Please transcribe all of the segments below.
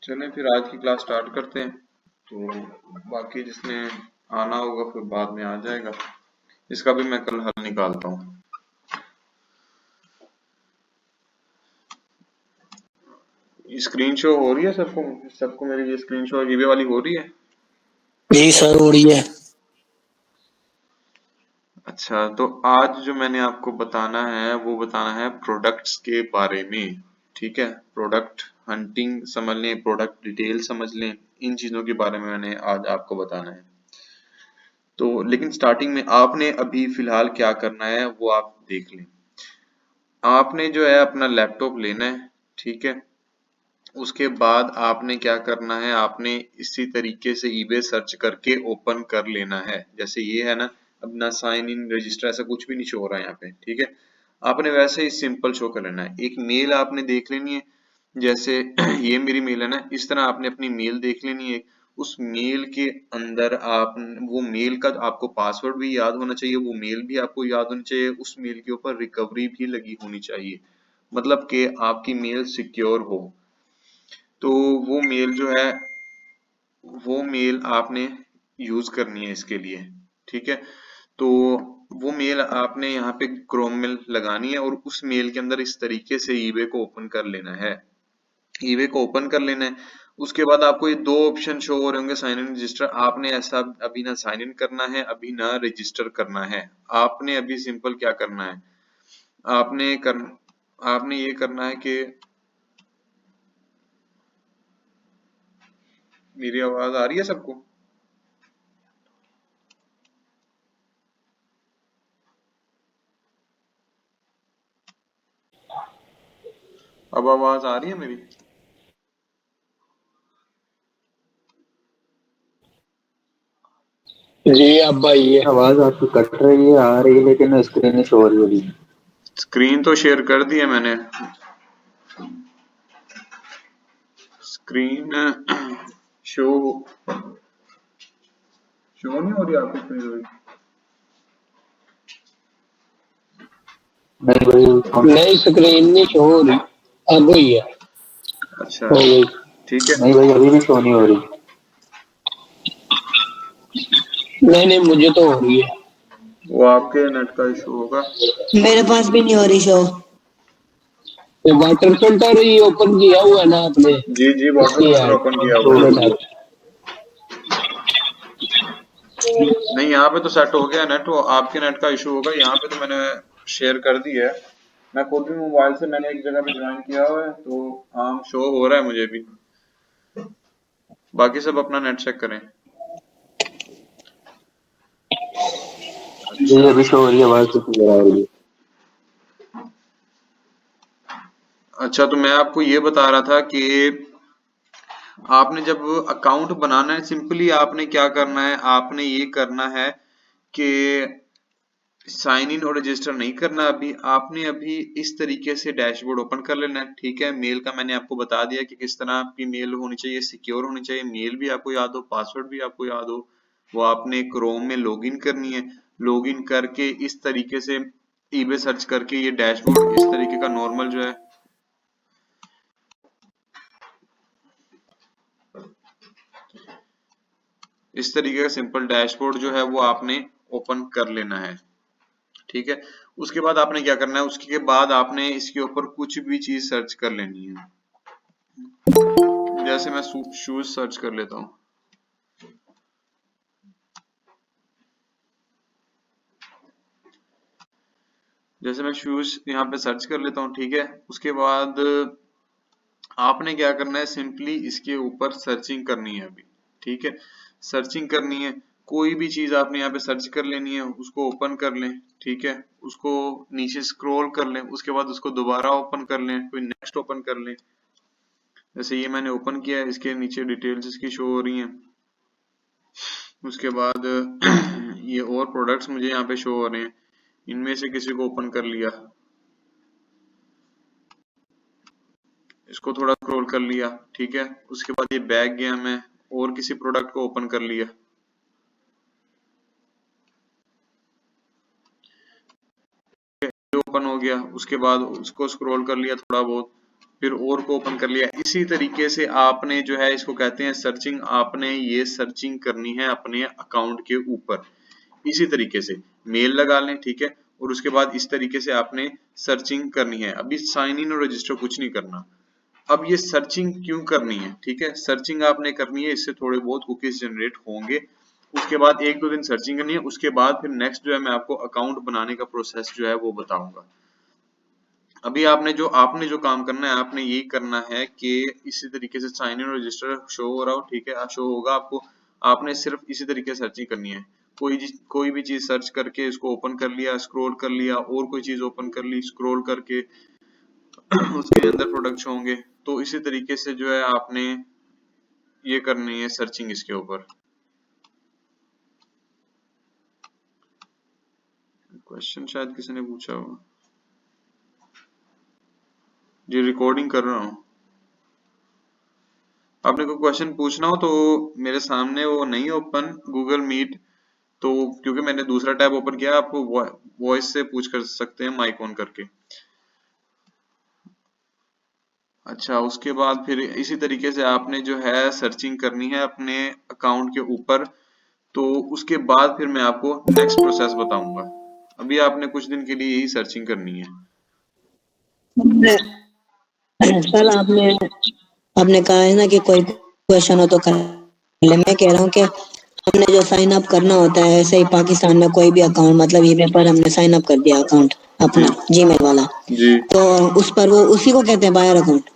चलें फिर आज की क्लास स्टार्ट करते हैं। तो बाकी जिसने आना होगा फिर बाद में आ जाएगा। इसका भी मैं कल हल निकालता हूँ। स्क्रीन शो हो रही है सबको? सबको मेरी ये स्क्रीन शो ईबे वाली हो रही है? जी सर हो रही है। अच्छा, तो आज जो मैंने आपको बताना है वो बताना है प्रोडक्ट्स के बारे में। ठीक है, प्रोडक्ट हंटिंग समझ लें, प्रोडक्ट डिटेल समझ लें, इन चीजों के बारे में मैंने आज आपको बताना है। तो लेकिन स्टार्टिंग में आपने अभी फिलहाल क्या करना है वो आप देख लें। आपने जो है अपना लैपटॉप लेना है, ठीक है। उसके बाद आपने क्या करना है, आपने इसी तरीके से ईबे सर्च करके ओपन कर लेना है। जैसे ये है ना, अब ना साइन इन रजिस्टर ऐसा कुछ भी नहीं शो हो रहा है यहाँ पे, ठीक है। आपने वैसे ही सिंपल शो कर लेना है। एक मेल आपने देख लेनी है, जैसे ये मेरी मेल है ना, इस तरह आपने अपनी मेल देख लेनी है। उस मेल के अंदर आप वो मेल का आपको पासवर्ड भी याद होना चाहिए, वो मेल भी आपको याद होनी चाहिए, उस मेल के ऊपर रिकवरी भी लगी होनी चाहिए, मतलब कि आपकी मेल सिक्योर हो। तो वो मेल जो है वो मेल आपने यूज करनी है इसके लिए, ठीक है। तो वो मेल आपने यहाँ पे क्रोम में लगानी है और उस मेल के अंदर इस तरीके से ईबे को ओपन कर लेना है। ईबे को ओपन कर लेना है। उसके बाद आपको ये दो ऑप्शन शो हो रहे होंगे, साइन इन रजिस्टर। आपने ऐसा अभी ना साइन इन करना है, अभी ना रजिस्टर करना है। आपने अभी सिंपल क्या करना है, आपने कर आपने ये करना है कि मेरी आवाज आ रही है सबको? अब आवाज आ रही है मेरी? जी अब भाई ये आवाज आपकी कट रही है, आ रही है, लेकिन स्क्रीन शो हो रही है। स्क्रीन तो शेयर कर दी है मैंने। स्क्रीन शो शो नहीं हो रही आपको स्क्रीन? नहीं भाई, नई स्क्रीन नहीं शो हो रही, अब हुई है, अच्छा, हो गई। ठीक है। नहीं भाई, अभी भी शो नहीं हो रही। नहीं नहीं मुझे तो हो रही है। वो आपके नेट का इशू होगा। मेरे पास भी नहीं हो रही शो। ये वाटर फिल्टर ही ओपन किया हुआ है ना आपने, जी जी, वाटर इसकी फिल्टर ऐड ओपन किया हुआ शो है। हो रही है। नहीं, यहाँ पे तो सेट हो गया नेट, वो आपके नेट का इशू होगा। यहाँ पे तो मैंने शेयर कर दी है। मैं खुद भी मोबाइल से मैंने एक जगह पे ज्वाइन किया हुआ है, तो हाँ शो हो रहा है मुझे भी। बाकी सब अपना नेट चेक करें। जी अच्छा, अभी शो हो रही है, आवाज तो क्लियर आ रही है। अच्छा, तो मैं आपको ये बता रहा था कि आपने जब अकाउंट बनाना है, सिंपली आपने क्या करना है, आपने ये करना है कि साइन इन और रजिस्टर नहीं करना। अभी आपने अभी इस तरीके से डैशबोर्ड ओपन कर लेना है, ठीक है। मेल का मैंने आपको बता दिया कि किस तरह आपकी मेल होनी चाहिए, सिक्योर होनी चाहिए, मेल भी आपको याद हो, पासवर्ड भी आपको याद हो। वो आपने क्रोम में लॉगिन करनी है। लॉगिन करके इस तरीके से ईबे सर्च करके ये डैशबोर्ड इस तरीके का नॉर्मल जो है, इस तरीके का सिंपल डैशबोर्ड जो है वो आपने ओपन कर लेना है, ठीक है। उसके बाद आपने क्या करना है, उसके बाद आपने इसके ऊपर कुछ भी चीज सर्च कर लेनी है। जैसे मैं शूज सर्च कर लेता हूँ। जैसे मैं शूज यहाँ पे सर्च कर लेता हूँ, ठीक है। उसके बाद आपने क्या करना है, सिंपली इसके ऊपर सर्चिंग करनी है अभी, ठीक है। सर्चिंग करनी है, कोई भी चीज आपने यहाँ पे सर्च कर लेनी है, उसको ओपन कर लें, ठीक है। उसको नीचे स्क्रॉल कर लें, उसके बाद उसको दोबारा ओपन कर लें, कोई नेक्स्ट ओपन कर लें। जैसे ये मैंने ओपन किया है, इसके नीचे डिटेल्स इसकी शो हो रही हैं। उसके बाद ये और प्रोडक्ट्स मुझे यहाँ पे शो हो रहे हैं, इनमें से किसी को ओपन कर लिया, इसको थोड़ा स्क्रॉल कर लिया, ठीक है। उसके बाद ये बैग गया, मैं और किसी प्रोडक्ट को ओपन कर लिया, ये ओपन हो गया। उसके बाद उसको स्क्रॉल कर लिया थोड़ा बहुत, फिर और को ओपन कर लिया। इसी तरीके से आपने जो है इसको कहते हैं सर्चिंग, आपने ये सर्चिंग करनी है अपने अकाउंट के ऊपर। इसी तरीके से मेल लगा लें, ठीक है, और उसके बाद इस तरीके से आपने सर्चिंग करनी है। अभी साइन इन और रजिस्टर कुछ नहीं करना। अब ये सर्चिंग क्यों करनी है, ठीक है, सर्चिंग आपने करनी है, इससे थोड़े बहुत कुकीज जनरेट होंगे। उसके बाद 1-2 दिन सर्चिंग करनी है, उसके बाद फिर नेक्स्ट जो है मैं आपको अकाउंट बनाने का प्रोसेस जो है वो बताऊंगा। अभी आपने जो काम करना है, आपने यही करना है कि इसी तरीके से साइन इन और रजिस्टर शो हो रहा हो, ठीक है, शो होगा आपको। आपने सिर्फ इसी तरीके से सर्चिंग करनी है। कोई भी चीज सर्च करके इसको ओपन कर लिया, स्क्रॉल कर लिया, और कोई चीज ओपन कर ली स्क्रॉल करके उसके अंदर प्रोडक्ट्स होंगे। तो इसी तरीके से जो है आपने ये करनी है सर्चिंग इसके ऊपर। क्वेश्चन शायद किसी ने पूछा होगा जी, रिकॉर्डिंग कर रहा हूँ। आपने कोई क्वेश्चन पूछना हो तो मेरे सामने वो नहीं ओपन गूगल मीट, तो क्योंकि मैंने दूसरा टैब ओपन किया, आप वॉइस से पूछ कर सकते हैं माइक ऑन करके। अच्छा, उसके बाद फिर इसी तरीके से आपने जो है सर्चिंग करनी है अपने अकाउंट के ऊपर। तो उसके बाद फिर मैं आपको नेक्स्ट प्रोसेस बताऊंगा। अभी आपने कुछ दिन के लिए यही सर्चिंग करनी है। सर आपने आपने कहा है ना कि कोई क्वेश्चन हो तो कर ले। मैं कह रहा हूँ कि हमने जो साइन अप करना होता है, ऐसे ही पाकिस्तान में कोई भी अकाउंट, मतलब ईमेल पर हमने साइन अप कर दिया अकाउंट जी अपना जीमेल वाला, जी तो उस पर वो उसी को कहते हैं बायर अकाउंट।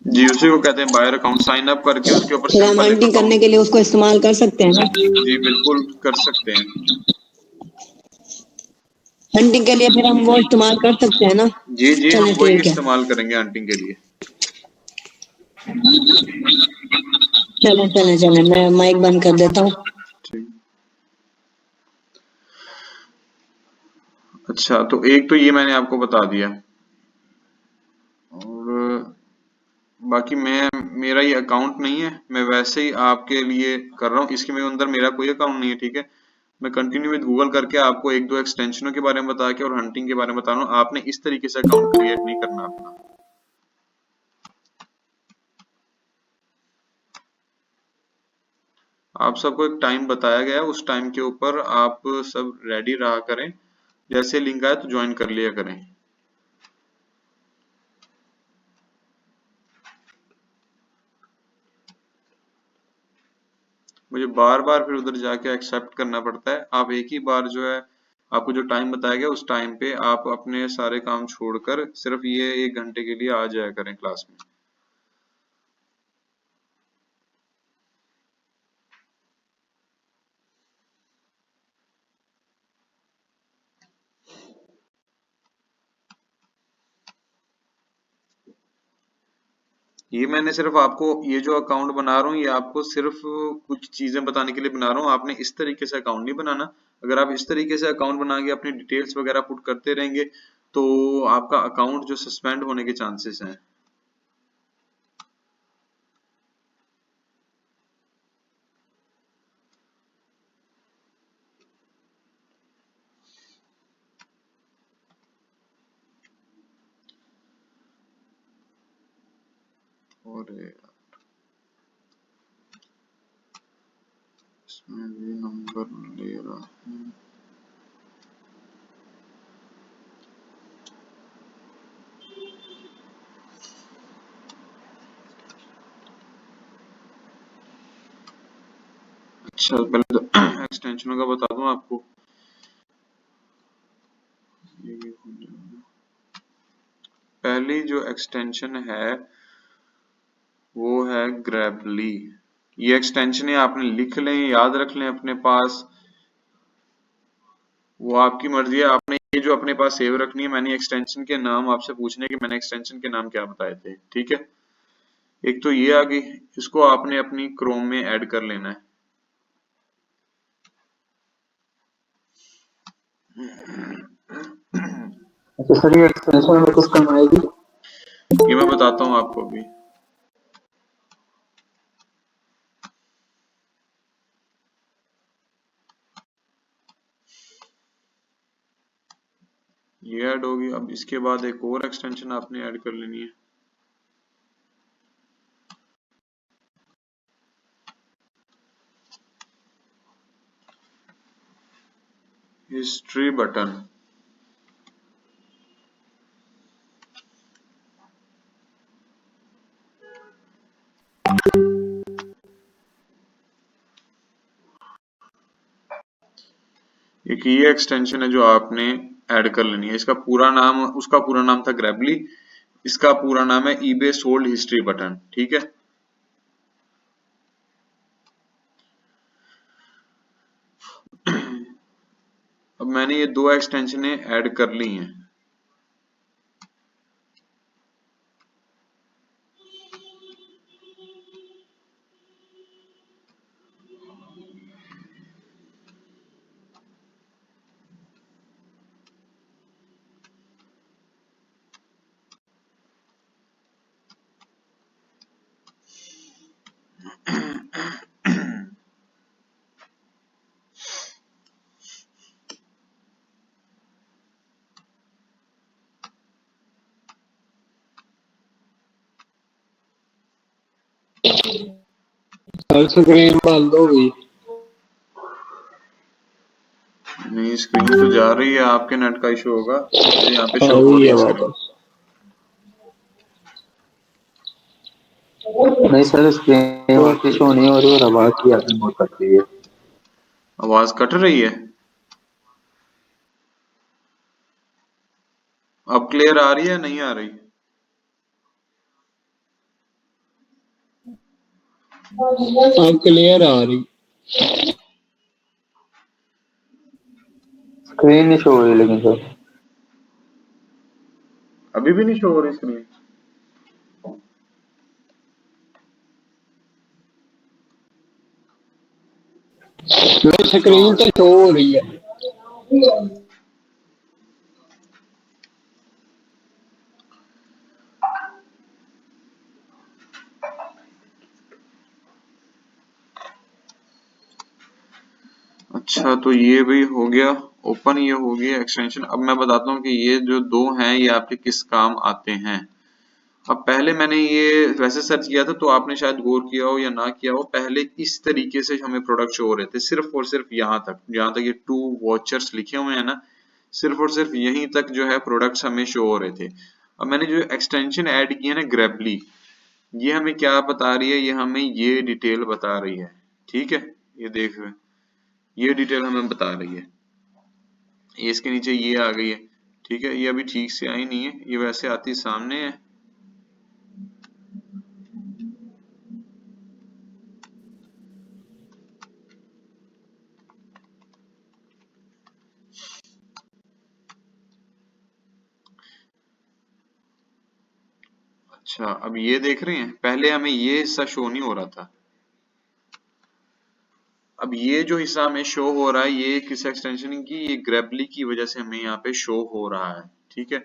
जी, उसी को कहते हैं बायर अकाउंट। साइन अप करके उसके ऊपर फिर हम सिंपल एक हंटिंग करने अकाउंट। के लिए उसको इस्तेमाल कर सकते हैं ना? जी बिल्कुल कर सकते हैं। हंटिंग के लिए फिर हम वो इस्तेमाल कर सकते हैं ना? जी जी, हम चलिए वही ठीक है, इस्तेमाल करेंगे हंटिंग के लिए। चले चले चले, मैं माइक बंद कर देता हूँ। ठीक। अच्छा, तो एक तो ये मैंने आपको बता दिया, और बाकी मेरा ये अकाउंट नहीं है, मैं वैसे ही आपके लिए कर रहा हूँ। इसके में अंदर मेरा कोई अकाउंट नहीं है, ठीक है। मैं कंटिन्यू विद गूगल करके आपको 1-2 एक्सटेंशनों के बारे में बता के और हंटिंग के बारे में बता रहा हूँ। आपने इस तरीके से अकाउंट क्रिएट नहीं करना अपना। आप सबको एक टाइम बताया गया है, उस टाइम के ऊपर आप सब रेडी रहा करें। जैसे लिंक आए तो ज्वाइन कर लिया करें। मुझे बार बार फिर उधर जाके एक्सेप्ट करना पड़ता है। आप एक ही बार जो है, आपको जो टाइम बताया गया उस टाइम पे आप अपने सारे काम छोड़कर सिर्फ ये 1 घंटे के लिए आ जाया करें क्लास में। ये मैंने सिर्फ आपको ये जो अकाउंट बना रहा हूँ, ये आपको सिर्फ कुछ चीजें बताने के लिए बना रहा हूँ। आपने इस तरीके से अकाउंट नहीं बनाना। अगर आप इस तरीके से अकाउंट बना के अपनी डिटेल्स वगैरह पुट करते रहेंगे तो आपका अकाउंट जो सस्पेंड होने के चांसेस हैं। और इसमें भी नंबर ले रहा हूँ। अच्छा, पहले तो एक्सटेंशनों का बता दूं आपको। ये भी हो जाएगा। पहली जो एक्सटेंशन है वो है ग्रेबली। ये एक्सटेंशन है, आपने लिख लें, याद रख लें अपने पास, वो आपकी मर्जी है। आपने ये जो अपने पास सेव रखनी है। मैंने एक्सटेंशन के नाम आपसे पूछने कि मैंने एक्सटेंशन के नाम क्या बताए थे, ठीक है। एक तो ये आ गई, इसको आपने अपनी क्रोम में ऐड कर लेना है। अच्छा सर, ये एक्सटेंशन में किस काम आएगी? ये मैं बताता हूँ आपको अभी। ये ऐड होगी। अब इसके बाद एक और एक्सटेंशन आपने ऐड कर लेनी है। History button. एक ये एक्सटेंशन है जो आपने ऐड कर लेनी है। इसका पूरा नाम, उसका पूरा नाम था ग्रेबली, इसका पूरा नाम है ईबे सोल्ड हिस्ट्री बटन। ठीक है, अब मैंने ये दो एक्सटेंशनें ऐड कर ली हैं। फुल स्क्रीन बंद हो गई। नहीं, स्क्रीन तो जा रही है, आपके नेट का इशू होगा, मुझे यहाँ पे आ शो हो गई रही है है स्क्रीन। वापस। नहीं सर, स्क्रीन आपकी शो नहीं हो रही और आवाज भी आपकी बहुत कट रही है। आवाज कट रही है? अब क्लियर आ रही है, नहीं आ रही? अब क्लियर आ रही। स्क्रीन नहीं शो हो रही लेकिन सर। अभी भी नहीं शो हो रही स्क्रीन? मेरी स्क्रीन तो शो हो रही है। अच्छा, तो ये भी हो गया ओपन, ये हो गया एक्सटेंशन। अब मैं बताता हूँ कि ये जो दो हैं ये आपके किस काम आते हैं। अब पहले मैंने ये वैसे सर्च किया था, तो आपने शायद गौर किया हो या ना किया हो, पहले इस तरीके से हमें प्रोडक्ट शो हो रहे थे, सिर्फ और सिर्फ यहाँ तक, जहाँ तक ये टू वॉचर्स लिखे हुए हैं ना, सिर्फ और सिर्फ यहीं तक जो है प्रोडक्ट्स हमें शो हो रहे थे। अब मैंने जो एक्सटेंशन ऐड की है ना ग्रेबली, ये हमें क्या बता रही है, ये हमें ये डिटेल बता रही है। ठीक है, ये देख रहे हैं, ये डिटेल हमें बता रही है। ये इसके नीचे ये आ गई है। ठीक है, ये अभी ठीक से आई नहीं है, ये वैसे आती सामने है। अच्छा, अब ये देख रहे हैं, पहले हमें ये हिस्सा शो नहीं हो रहा था। अब ये जो हिस्सा हमें शो हो रहा है, ये किस एक्सटेंशन की, ये ग्रेबली की वजह से हमें यहाँ पे शो हो रहा है। ठीक है,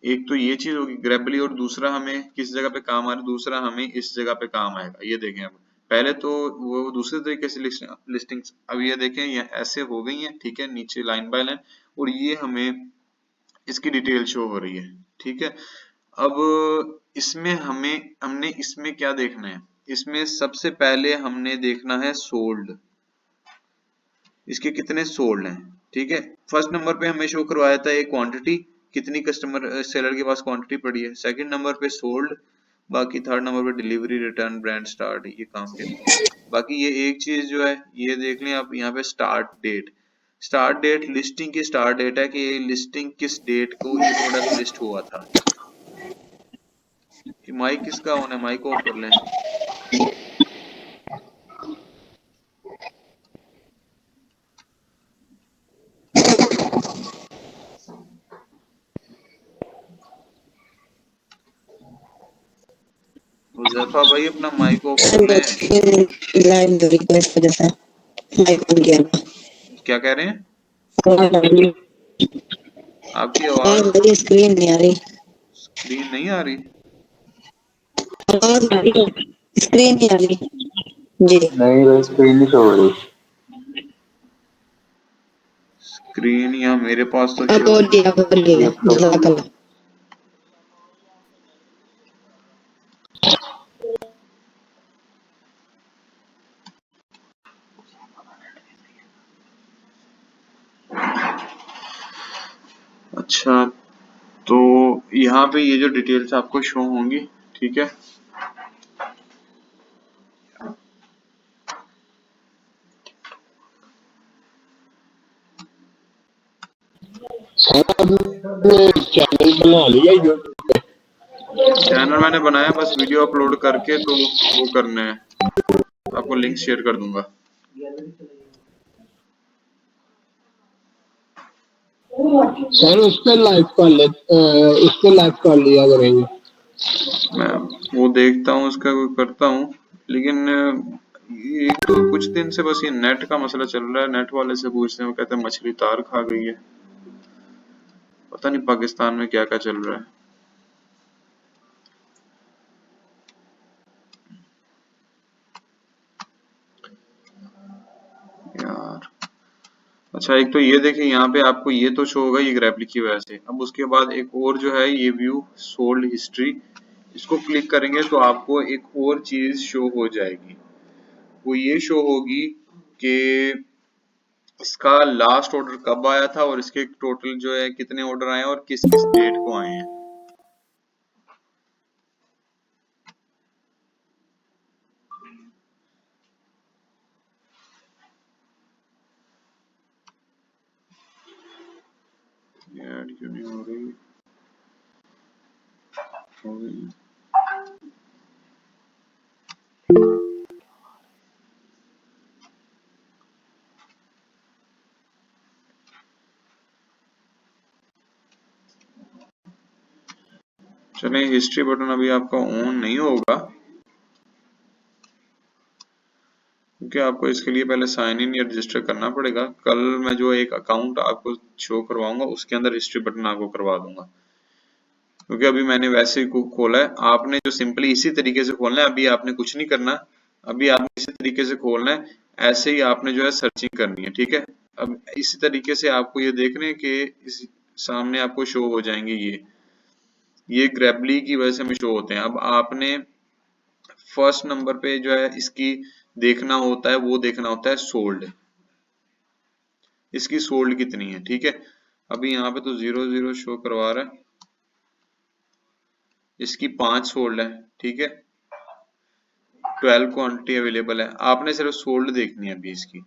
एक तो ये चीज होगी ग्रेबली, और दूसरा हमें किस जगह पे काम आ रहा है, दूसरा हमें इस जगह पे काम आएगा। ये देखें, अब पहले तो वो दूसरे तरीके से लिस्टिंग्स, अब ये देखें ये ऐसे हो गई हैं। ठीक है, नीचे लाइन बाय लाइन, और ये हमें इसकी डिटेल शो हो रही है। ठीक है, अब इसमें हमने इसमें क्या देखना है, इसमें सबसे पहले हमने देखना है सोल्ड, इसके कितने सोल्ड हैं। ठीक है, फर्स्ट नंबर पे हमें शो करवाया था एक क्वांटिटी, कितनी कस्टमर सेलर के पास क्वांटिटी पड़ी है। सेकंड नंबर पे सोल्ड, बाकी थर्ड नंबर पे डिलीवरी, रिटर्न, ब्रांड, स्टार्ट, ये काम के नहीं। बाकी ये एक चीज जो है ये देख लें आप, यहाँ पे start date, start date listing की स्टार्ट डेट है कि ये लिस्टिंग किस डेट को ये प्रोडक्ट लिस्ट हुआ था। माइक किसका ऑन है, माइक ऑफ कर लें। हुजैफा भाई अपना माइक ऑफ कर लें। लाइव रिक्वेस्ट वजह से माइक ऑन किया था। क्या कह रहे हैं? आवाज आ रही है, आपकी आवाज आवाज, आ रही है, स्क्रीन नहीं आ रही। स्क्रीन नहीं आ रही? आवाज आ रही है, स्क्रीन नहीं आ रही। जी, नहीं भाई, स्क्रीन नहीं शो हो रही। स्क्रीन या मेरे पास तो अब शो, और दिया कर ये लिया अब तो हो गई। जज़ाकल्लाह। तो यहाँ पे ये जो डिटेल्स आपको शो होंगी, ठीक है। सर आपने चैनल बना लिया यूट्यूब पे? चैनल मैंने बनाया, बस वीडियो अपलोड करके तो वो करने हैं, आपको लिंक शेयर कर दूंगा। सर उस पे लाइव कर ले, उस पे लाइव कर लिया करेंगे। मैं वो देखता हूँ, उसका वो करता हूँ, लेकिन ये तो कुछ दिन से बस ये नेट का मसला चल रहा है। नेट वाले से पूछते हैं, वो कहते हैं मछली तार खा गई है। पता नहीं पाकिस्तान में क्या क्या चल रहा है यार। अच्छा, एक तो ये देखिए, यहाँ पे आपको ये तो शो होगा ये ग्रेपली की वजह से। अब उसके बाद एक और जो है ये व्यू सोल्ड हिस्ट्री, इसको क्लिक करेंगे तो आपको एक और चीज शो हो जाएगी। वो ये शो होगी कि इसका लास्ट ऑर्डर कब आया था और इसके टोटल जो है कितने ऑर्डर आए हैं और किस किस डेट को आए हैं। ऐड क्यों नहीं हो रही? हो गई। चलिए, हिस्ट्री बटन अभी आपका ऑन नहीं होगा क्योंकि आपको इसके लिए पहले साइन इन या रजिस्टर करना पड़ेगा। कल मैं जो एक अकाउंट आपको शो करवाऊंगा उसके अंदर हिस्ट्री बटन आपको करवा दूंगा, क्योंकि अभी मैंने वैसे ही खोला है। आपने जो सिंपली इसी तरीके से खोलना है, अभी आपने कुछ नहीं करना, अभी आपने इसी तरीके से खोलना है, ऐसे ही आपने जो है सर्चिंग करनी है, ठीक है। अब इसी तरीके से आपको ये देखने हैं कि इस सामने आपको शो हो जाएंगे ये ग्रेबली की वजह से हमें शो होते हैं। अब आपने फर्स्ट नंबर पे जो है इसकी देखना होता है, वो देखना होता है सोल्ड, इसकी सोल्ड कितनी है, ठीक है। अभी यहाँ पे तो 0 0 शो करवा रहा है, इसकी 5 सोल्ड है, ठीक है। 12 क्वांटिटी अवेलेबल है, आपने सिर्फ सोल्ड देखनी है अभी इसकी,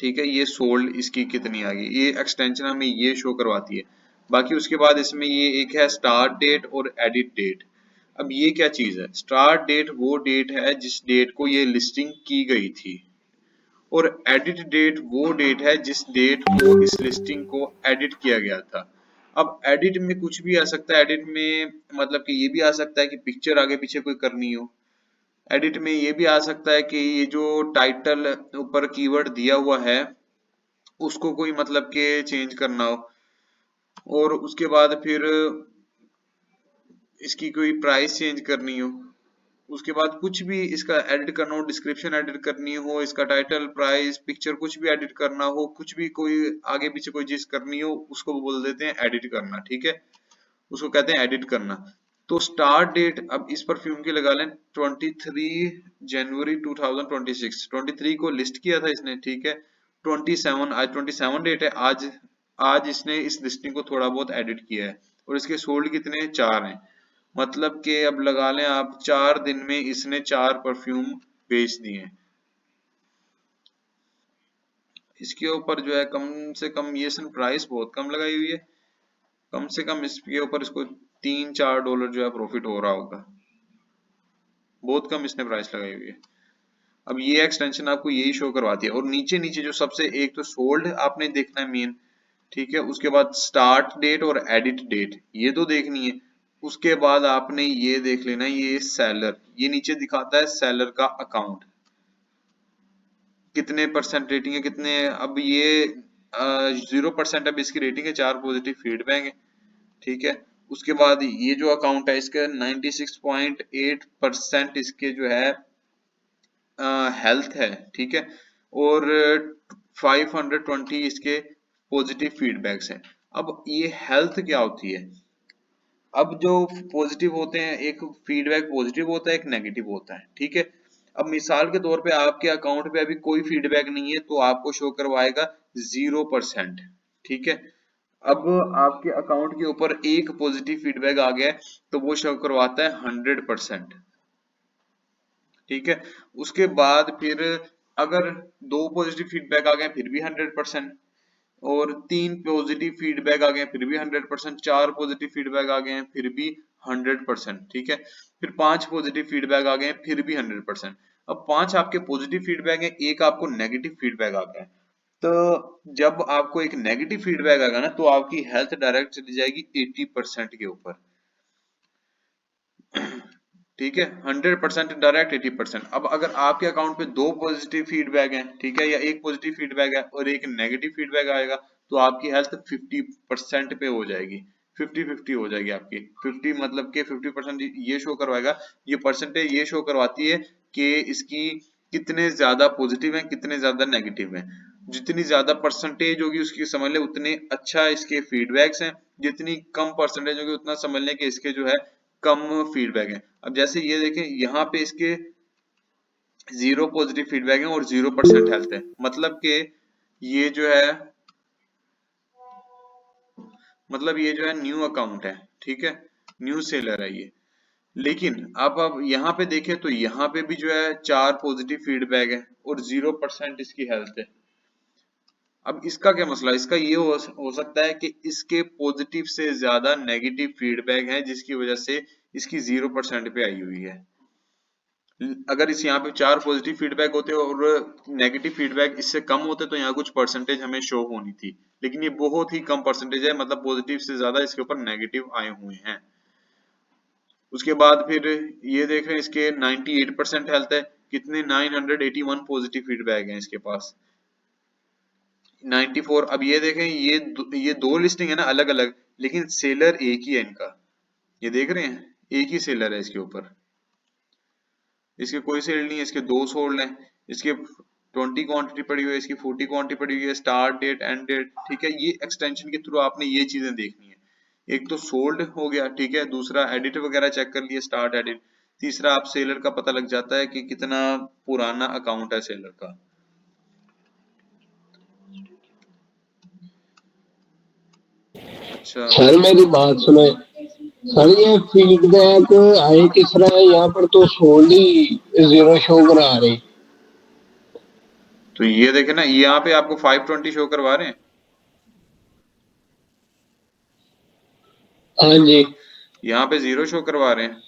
ठीक है। ये सोल्ड इसकी कितनी आ गई, ये एक्सटेंशन हमें ये शो करवाती है। बाकी उसके बाद इसमें ये एक है स्टार्ट डेट और एडिट डेट। अब ये क्या चीज है? स्टार्ट डेट वो डेट है जिस डेट को ये लिस्टिंग की गई थी, और एडिट डेट वो डेट है जिस डेट को इस लिस्टिंग को एडिट किया गया था। अब एडिट में कुछ भी आ सकता है, एडिट में मतलब कि ये भी आ सकता है कि पिक्चर आगे पीछे कोई करनी हो। एडिट में ये भी आ सकता है कि ये जो टाइटल ऊपर कीवर्ड दिया हुआ है उसको कोई मतलब के चेंज करना हो, और उसके बाद फिर इसकी कोई प्राइस चेंज करनी हो, उसके बाद कुछ भी इसका एडिट करना हो, डिस्क्रिप्शन एडिट करनी हो, इसका टाइटल प्राइस पिक्चर कुछ भी एडिट करना हो, कुछ भी कोई आगे पीछे कोई चीज करनी हो, उसको बोल देते हैं एडिट करना, ठीक है। उसको कहते हैं एडिट करना। तो स्टार्ट डेट अब इस परफ्यूम की लगा लें 23 जनवरी 2026, 23 को लिस्ट किया था इसने, ठीक है। 27 आज 27 डेट है, आज आज इसने इस लिस्टिंग को थोड़ा बहुत एडिट किया है, और इसके सोल्ड कितने हैं? 4 हैं। मतलब कि अब लगा लें आप 4 दिन में इसने 4 परफ्यूम बेच दिए हैं। इसके ऊपर जो है कम से कम ये इसने प्राइस बहुत कम लगाई हुई है, कम से कम इसके ऊपर इसको $3 4 जो है प्रॉफिट हो रहा होगा, बहुत कम इसने प्राइस लगाई हुई है। अब ये एक्सटेंशन आपको यही शो करवाती है, और नीचे नीचे जो सबसे एक तो सोल्ड आपने देखना है मेन, ठीक है। उसके बाद स्टार्ट डेट और एडिट डेट ये तो देखनी है। उसके बाद आपने ये देख लेना है, ये सेलर, ये नीचे दिखाता है सेलर का अकाउंट, कितने परसेंट रेटिंग है, कितने। अब ये 0% अब इसकी रेटिंग है, 4 पॉजिटिव फीडबैक है, ठीक है। उसके बाद ये जो अकाउंट है इसका 96.8% इसके जो है हेल्थ है, ठीक है। और 520 इसके पॉजिटिव फीडबैक्स हैं। अब ये हेल्थ क्या होती है? अब जो पॉजिटिव होते हैं, एक फीडबैक पॉजिटिव होता है, एक नेगेटिव होता है, ठीक है। अब मिसाल के तौर पे आपके अकाउंट पे अभी कोई फीडबैक नहीं है तो आपको शो करवाएगा 0%, ठीक है। अब आपके अकाउंट के ऊपर एक पॉजिटिव फीडबैक आ गया तो वो शो करवाता है 100%, ठीक है। उसके बाद फिर अगर 2 पॉजिटिव फीडबैक आ गए फिर भी 100%, और 3 पॉजिटिव फीडबैक आ गए फिर भी 100%, 4 पॉजिटिव फीडबैक आ गए फिर भी 100%, ठीक है। फिर 5 पॉजिटिव फीडबैक आ गए फिर भी 100%। अब 5 आपके पॉजिटिव फीडबैक है, एक आपको नेगेटिव फीडबैक आ गया है। तो जब आपको एक नेगेटिव फीडबैक आएगा ना तो आपकी हेल्थ डायरेक्ट चली जाएगी 80% के ऊपर, ठीक है। 100% डायरेक्ट 80%। अब अगर आपके अकाउंट पे 2 पॉजिटिव फीडबैक हैं, ठीक है, या एक पॉजिटिव फीडबैक है और एक नेगेटिव फीडबैक आएगा तो आपकी हेल्थ 50% पे हो जाएगी, 50-50 हो जाएगी आपकी। 50 मतलब कि 50% ये शो करवाएगा, ये परसेंटेज ये शो करवाती है कि इसकी कितने ज्यादा पॉजिटिव हैं कितने ज्यादा नेगेटिव हैं। जितनी ज्यादा परसेंटेज होगी उसकी समझ ले उतने अच्छा इसके फीडबैक्स हैं, जितनी कम परसेंटेज होगी उतना समझ लें कि इसके जो है कम फीडबैक है। अब जैसे ये देखें यहाँ पे इसके 0 पॉजिटिव फीडबैक है और 0% हेल्थ है, मतलब कि ये जो है न्यू अकाउंट है, ठीक है, न्यू सेलर है ये। लेकिन अब यहाँ पे देखें तो यहाँ पे भी जो है 4 पॉजिटिव फीडबैक है और 0% इसकी हेल्थ है। अब इसका क्या मसला, इसका ये हो सकता है कि इसके पॉजिटिव से ज्यादा नेगेटिव फीडबैक है जिसकी वजह से इसकी 0% पे आई हुई है। अगर इस यहाँ पे 4 पॉजिटिव फीडबैक होते और नेगेटिव फीडबैक इससे कम होते तो यहाँ कुछ परसेंटेज हमें शो होनी थी, लेकिन ये बहुत ही कम परसेंटेज है, मतलब पॉजिटिव से ज्यादा इसके ऊपर नेगेटिव आए हुए हैं। उसके बाद फिर ये देख रहे हैं इसके 98% हेल्थ है, कितने 981 पॉजिटिव फीडबैक हैं इसके पास, 94। अब ये देखें ये दो लिस्टिंग है ना अलग अलग, लेकिन सेलर एक ही है इनका, ये देख रहे हैं एक ही सेलर है इसके ऊपर, इसके कोई सेल नहीं है, इसके 2 सोल्ड हैं, इसके 20 क्वांटिटी पड़ी हुई है, इसकी 40 क्वांटिटी पड़ी हुई है, स्टार्ट डेट एंड डेट, ठीक है। ये एक्सटेंशन के थ्रू आपने ये चीजें देखनी है, एक तो सोल्ड हो गया, ठीक है, दूसरा एडिट वगैरह चेक कर लिया, स्टार्ट एडिट, तीसरा आप सेलर का पता लग जाता है कि कितना पुराना अकाउंट है सेलर का। अच्छा सर मेरी बात सुने सर, ये फीडबैक आए किस तरह है? यहाँ पर तो सोली 0 शो करा रही। तो ये देखे ना यहाँ पे आपको 520 शो करवा रहे हैं, हाँ जी। यहाँ पे 0 शो करवा रहे हैं,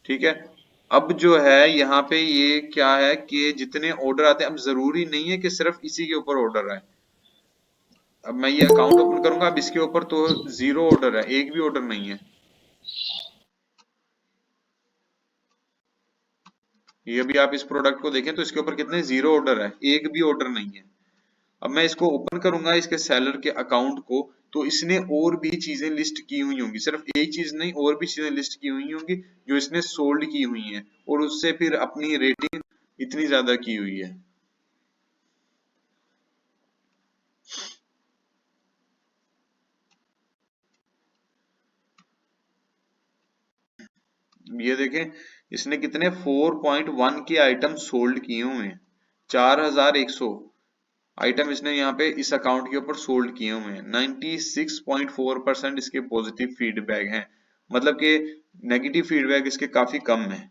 ठीक है। अब जो है यहाँ पे ये क्या है कि जितने ऑर्डर आते हैं, अब जरूरी नहीं है कि सिर्फ इसी के ऊपर ऑर्डर आए। अब मैं ये अकाउंट ओपन करूंगा, अब इसके ऊपर तो 0 ऑर्डर है, एक भी ऑर्डर नहीं है। ये भी आप इस प्रोडक्ट को देखें तो इसके ऊपर कितने 0 ऑर्डर है, एक भी ऑर्डर नहीं है। अब मैं इसको ओपन करूंगा इसके सेलर के अकाउंट को, तो इसने और भी चीजें लिस्ट की हुई होंगी, सिर्फ एक चीज नहीं और भी चीजें लिस्ट की हुई होंगी जो इसने सोल्ड की हुई हैं और उससे फिर अपनी रेटिंग इतनी ज्यादा की हुई है। ये देखें इसने कितने 4.1 के आइटम सोल्ड किए हुए हैं, 4100 आइटम इसने यहाँ पे इस अकाउंट के ऊपर सोल्ड किए हुए हैं। 96.4% इसके पॉजिटिव फीडबैक हैं, मतलब कि नेगेटिव फीडबैक इसके काफी कम है।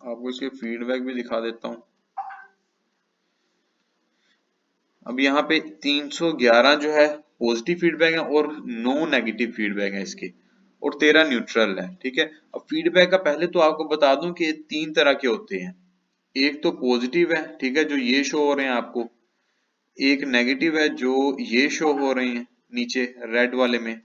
आपको इसके फीडबैक भी दिखा देता हूँ। अब यहाँ पे 311 जो है पॉजिटिव फीडबैक है और 9 नेगेटिव फीडबैक है इसके, और 13 न्यूट्रल है, ठीक है। अब फीडबैक का पहले तो आपको बता दूं कि 3 तरह के होते हैं, एक तो पॉजिटिव है, ठीक है, जो ये शो हो रहे हैं आपको, एक नेगेटिव है जो ये शो हो रहे हैं नीचे रेड वाले में,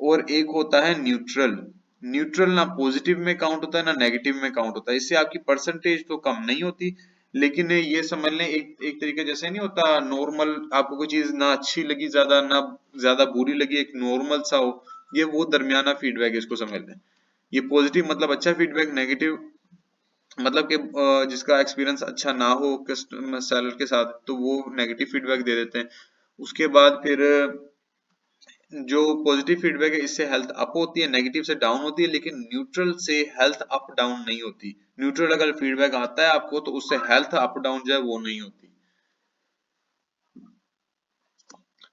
और एक होता है न्यूट्रल। न्यूट्रल ना पॉजिटिव में काउंट होता है ना नेगेटिव में काउंट होता है, इससे आपकी परसेंटेज तो कम नहीं होती, लेकिन ये समझ लें एक तरीके जैसे नहीं होता नॉर्मल, आपको कोई चीज ना अच्छी लगी ज्यादा ना ज्यादा बुरी लगी, एक नॉर्मल सा हो, ये वो दरमियाना फीडबैक है, इसको समझ लें। ये पॉजिटिव मतलब अच्छा फीडबैक, नेगेटिव मतलब कि जिसका एक्सपीरियंस अच्छा ना हो कस्टमर सेलर के साथ तो वो नेगेटिव फीडबैक दे देते हैं। उसके बाद फिर जो पॉजिटिव फीडबैक है इससे हेल्थ अप होती है, नेगेटिव से डाउन होती है, लेकिन न्यूट्रल से हेल्थ अप डाउन नहीं होती। न्यूट्रल अगर फीडबैक आता है आपको तो उससे हेल्थ अप डाउन जो है वो नहीं होती।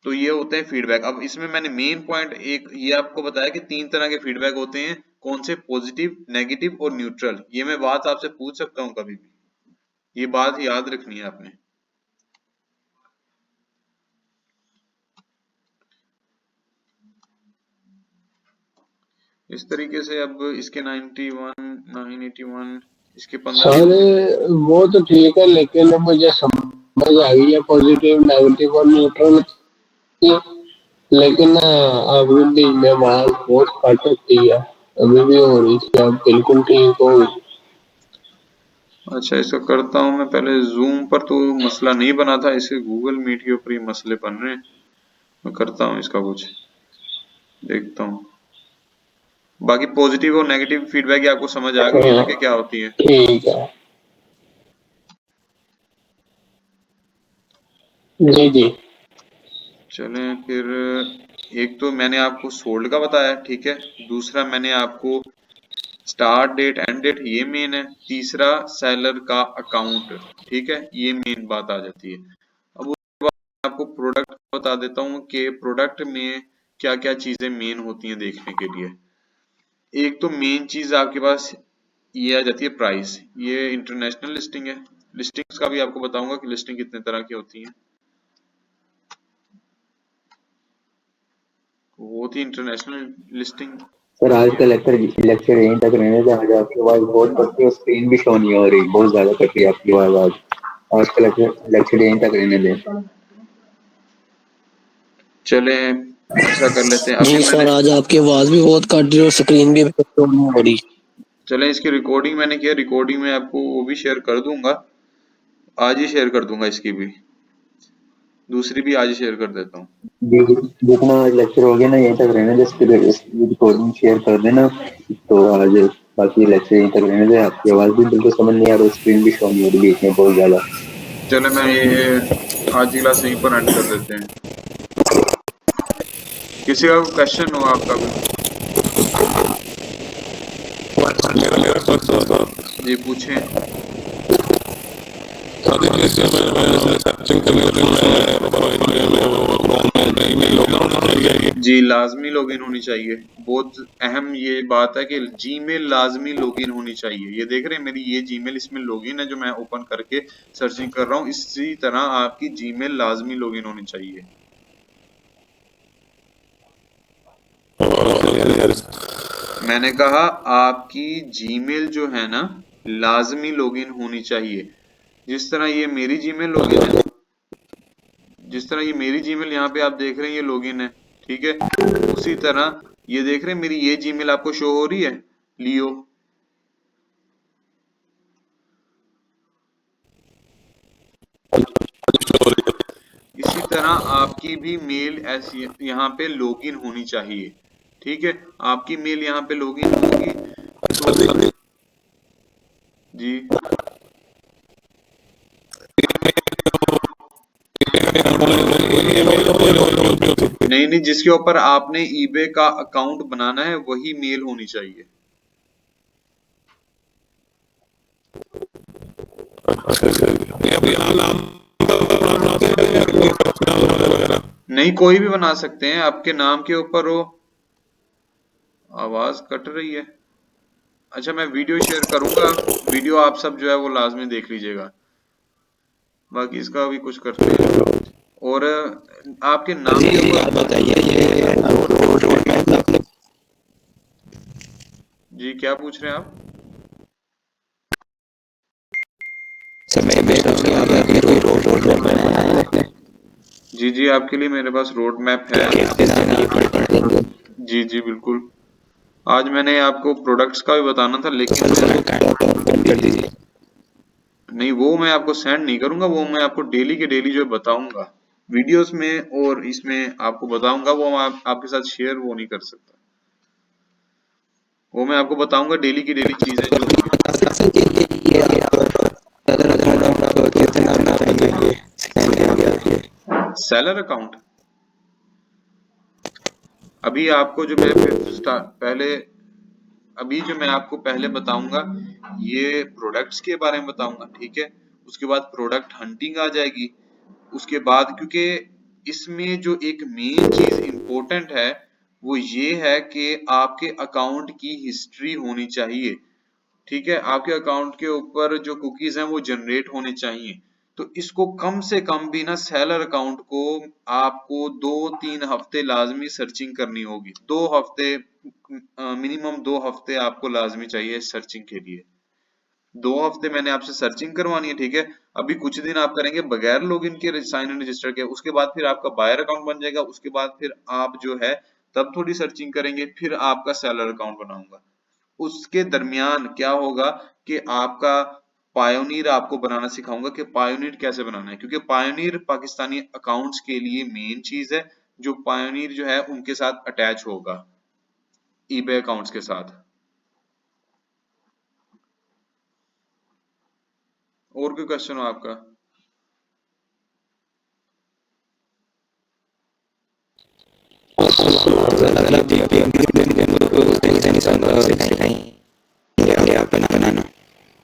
तो ये होते हैं फीडबैक। अब इसमें मैंने मेन पॉइंट एक ये आपको बताया कि 3 तरह के फीडबैक होते हैं, कौन से? पॉजिटिव, नेगेटिव और न्यूट्रल। ये मैं बात आपसे पूछ सकता हूँ कभी भी, ये बात याद रखनी है आपने। इस तरीके से अब इसके 91, 981, इसके 15 सर वो तो ठीक है, लेकिन मुझे समझ आ गई है पॉजिटिव, नेगेटिव और न्यूट्रल की। लेकिन अभी भी मैं वहां बहुत कट होती है, अभी भी हो रही थी, अब बिल्कुल ठीक हो गई। अच्छा, इसका करता हूँ मैं पहले। जूम पर तो मसला नहीं बना था, इसे गूगल मीट के ऊपर ही मसले बन रहे हैं। मैं करता हूँ इसका कुछ, देखता हूँ। बाकी पॉजिटिव और नेगेटिव फीडबैक ये आपको समझ आ गई है ना कि क्या होती है? ठीक है, जी जी। चलें फिर। एक तो मैंने आपको सोल्ड का बताया, ठीक है। दूसरा मैंने आपको स्टार्ट डेट, एंड डेट, ये मेन है। तीसरा सेलर का अकाउंट, ठीक है, ये मेन बात आ जाती है। अब उसके बाद आपको प्रोडक्ट बता देता हूँ कि प्रोडक्ट में क्या क्या चीजें मेन होती हैं देखने के लिए। एक तो मेन चीज आपके पास ये आ जाती है प्राइस। ये इंटरनेशनल लिस्टिंग है। लिस्टिंग्स का भी आपको बताऊंगा कि लिस्टिंग कितने तरह की होती है। वो थी इंटरनेशनल लिस्टिंग। सर आज का लेक्चर लेक्चर यहीं तक रहने दें। आज आपकी आवाज बहुत कट रही है, स्क्रीन भी शो नहीं हो रही, बहुत ज्यादा कट रही है आपकी आवाज आज। आज का लेक्चर यहीं तक रहने दें। चले ऐसा कर लेते हैं। अभी जी मैंने सर, आज आपकी आवाज भी बहुत कट रही है और स्क्रीन भी नहीं हो रही। चले इसकी रिकॉर्डिंग मैंने किया, रिकॉर्डिंग में आपको वो भी शेयर कर दूंगा, आज ही शेयर कर दूंगा। इसकी भी दूसरी भी आज ही शेयर कर देता हूँ। जितना आज लेक्चर हो गया ना यहीं तक रहने दें, इसकी रिकॉर्डिंग शेयर कर देना। तो आज बाकी लेक्चर यहीं तक रहने दें। आपकी आवाज भी बिल्कुल समझ नहीं आ रही, स्क्रीन भी शो नहीं हो रही बीच में बहुत ज्यादा। चले मैं ये आज की क्लास यहीं पर एंड कर देते हैं। किसी का क्वेश्चन हो आपका भी? जी पूछें। जी लाजमी लॉगिन होनी चाहिए। बहुत अहम ये बात है कि जीमेल लाजमी लॉगिन होनी चाहिए। ये देख रहे हैं मेरी ये जीमेल, इसमें लॉगिन है जो मैं ओपन करके सर्चिंग कर रहा हूँ। इसी तरह आपकी जीमेल लाजमी लॉगिन होनी चाहिए। मैंने कहा आपकी जीमेल जो है ना लाजमी लॉगिन होनी चाहिए। जिस तरह ये मेरी जीमेल लॉगिन है, जिस तरह ये मेरी जीमेल यहाँ पे आप देख रहे हैं ये लॉगिन है, ठीक है। उसी तरह ये देख रहे हैं मेरी ये जीमेल आपको शो हो रही है, लियो। इसी तरह आपकी भी मेल ऐसी यहाँ पे लॉगिन होनी चाहिए, ठीक है। आपकी मेल यहाँ पे लॉगिन होगी तो जी नहीं नहीं, जिसके ऊपर आपने ईबे का अकाउंट बनाना है वही मेल होनी चाहिए। नहीं कोई भी बना सकते हैं, आपके नाम के ऊपर हो। आवाज कट रही है। अच्छा मैं वीडियो शेयर करूंगा, वीडियो आप सब जो है वो लाजमी देख लीजिएगा। बाकी इसका भी कुछ करते हैं। और आपके नाम के ऊपर बताइए ये जी क्या पूछ रहे हैं आप? समय जी जी आपके लिए मेरे पास रोड मैप है। जी जी बिल्कुल। आज मैंने आपको प्रोडक्ट्स का भी बताना था लेकिन कर दीजिए। नहीं, वो मैं आपको सेंड नहीं करूंगा, वो मैं आपको डेली के डेली जो बताऊंगा वीडियोस में और इसमें आपको बताऊंगा, वो मैं आपके साथ शेयर वो नहीं कर सकता। वो मैं आपको बताऊंगा डेली की डेली चीजें जो भी सेलर अकाउंट। अभी आपको जो मैं पहले अभी जो मैं आपको पहले बताऊंगा ये प्रोडक्ट्स के बारे में बताऊंगा, ठीक है। उसके बाद प्रोडक्ट हंटिंग आ जाएगी। उसके बाद क्योंकि इसमें जो एक मेन चीज इम्पोर्टेंट है वो ये है कि आपके अकाउंट की हिस्ट्री होनी चाहिए, ठीक है। आपके अकाउंट के ऊपर जो कुकीज हैं वो जनरेट होने चाहिए। तो इसको कम से कम भी ना सेलर अकाउंट को आपको 2-3 हफ्ते लाजमी सर्चिंग करनी होगी। 2 हफ्ते, मिनिमम 2 हफ्ते आपको लाजमी चाहिए सर्चिंग के लिए। 2 हफ्ते मैंने आपसे सर्चिंग करवानी है, ठीक है। अभी कुछ दिन आप करेंगे बगैर लॉगिन के साइन इन रजिस्टर के, उसके बाद फिर आपका बायर अकाउंट बन जाएगा। उसके बाद फिर आप जो है तब थोड़ी सर्चिंग करेंगे, फिर आपका सेलर अकाउंट बनाऊंगा। उसके दरमियान क्या होगा कि आपका पायोनीर आपको बनाना सिखाऊंगा कि पायोनीर कैसे बनाना है, क्योंकि पायोनीर पाकिस्तानी अकाउंट्स के लिए मेन चीज है। जो पायोनीर जो है उनके साथ अटैच होगा, ईबे अकाउंट्स के साथ। और कोई क्वेश्चन हो आपका?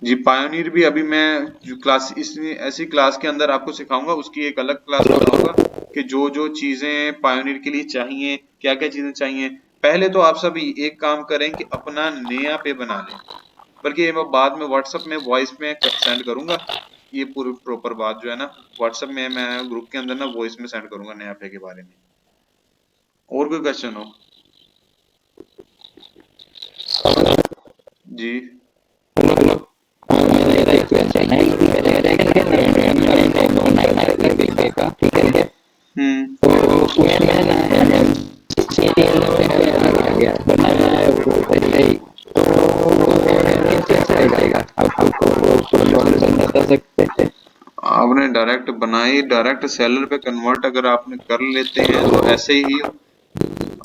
जी पायोनीर भी अभी मैं जो क्लास इसमें ऐसी क्लास के अंदर आपको सिखाऊंगा, उसकी एक अलग क्लास बनाऊंगा कि जो जो चीजें पायोनीर के लिए चाहिए, क्या क्या चीजें चाहिए। पहले तो आप सभी एक काम करें कि अपना नया पे बना लें, बल्कि ये मैं बाद में व्हाट्सएप में वॉइस में सेंड करूंगा। ये पूरी प्रॉपर बात जो है ना व्हाट्सएप में मैं ग्रुप के अंदर ना वॉइस में सेंड करूंगा नया पे के बारे में। और कोई क्वेश्चन हो? जी आपने डायरेक्ट बनाई, डायरेक्ट सेलर पे कन्वर्ट अगर आपने कर लेते हैं तो ऐसे ही।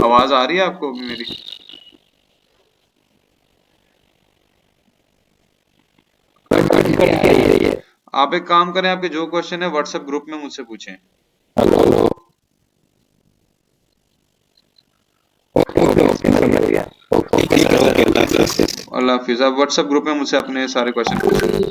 आवाज आ रही है आपको मेरी? आप एक काम करें, आपके जो क्वेश्चन है व्हाट्सएप ग्रुप में मुझसे पूछें। अल्लाह हाफिज। आप व्हाट्सएप ग्रुप में मुझसे अपने सारे क्वेश्चन पूछें।